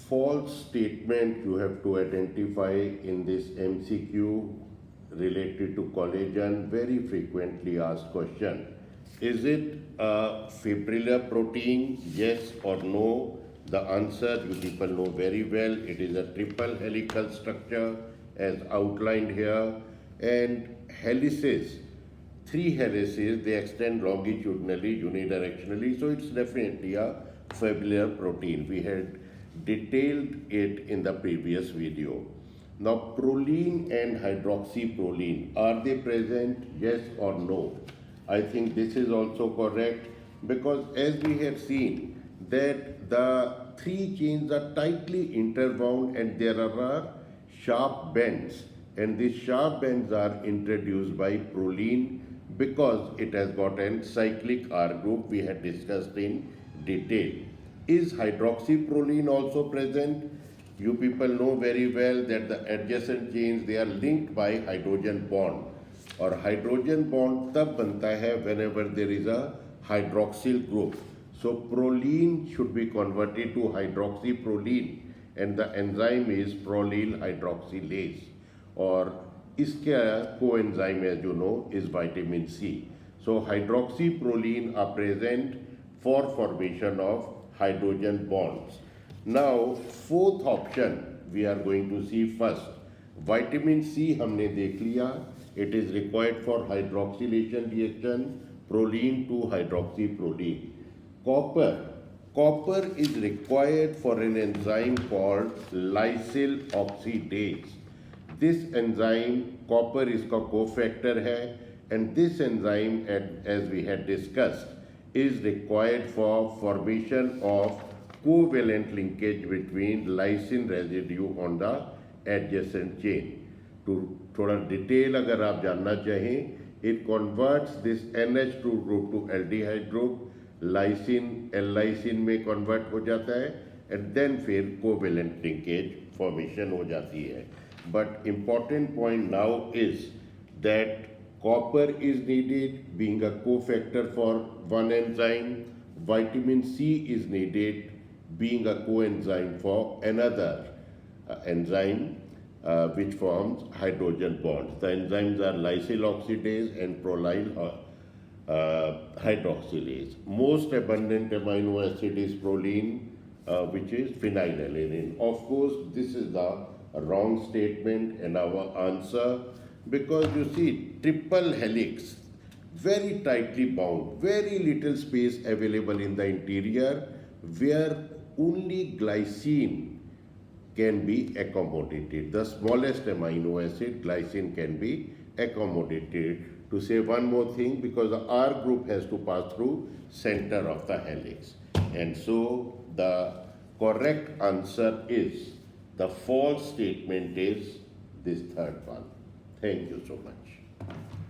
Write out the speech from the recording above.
false statement you have to identify in this MCQ related to collagen, very frequently asked question. Is it a fibrillar protein? Yes or no? The answer you people know very well. It is a triple helical structure as outlined here, and helices, three helices, they extend longitudinally, unidirectionally, so it's definitely a fibrillar protein. We had detailed it in the previous video. Now, proline and hydroxyproline, are they present? Yes or no? I think this is also correct, because as we have seen that the three chains are tightly interwound and there are sharp bends, and these sharp bends are introduced by proline because it has got an cyclic R group we had discussed in detail. Is hydroxyproline also present? You people know very well that the adjacent chains, they are linked by hydrogen bond, और hydrogen bond तब बनता है whenever there is a hydroxyl group. So proline should be converted to hydroxyproline and the enzyme is prolyl hydroxylase, और इसका coenzyme as you know is vitamin C. So hydroxyproline are present for formation of hydrogen bonds. Now fourth option we are going to see first. Vitamin C हमने देख लिया. It is required for hydroxylation reaction, proline to hydroxyproline. Copper is required for an enzyme called lysyl oxidase. This enzyme, copper इसका cofactor है, and this enzyme, as we had discussed, is required for formation of covalent linkage between lysine residue on the adjacent chain. To थोड़ा detail अगर आप जानना चाहें, it converts this NH2 group to aldehyde group, lysine L-lysine में convert हो जाता है, and then फिर covalent linkage formation हो जाती है. But important point now is that copper is needed being a cofactor for one enzyme, vitamin C is needed being a coenzyme for another enzyme which forms hydrogen bonds. The enzymes are lysyl oxidase and prolyl hydroxylase. Most abundant amino acid is proline, which is phenylalanine. Of course, this is the wrong statement in our answer, because you see triple helix, very tightly bound, very little space available in the interior, where only glycine can be accommodated. The smallest amino acid, glycine, can be accommodated. To say one more thing, because the R group has to pass through center of the helix. And so the correct answer is, the false statement is this third one. Thank you so much.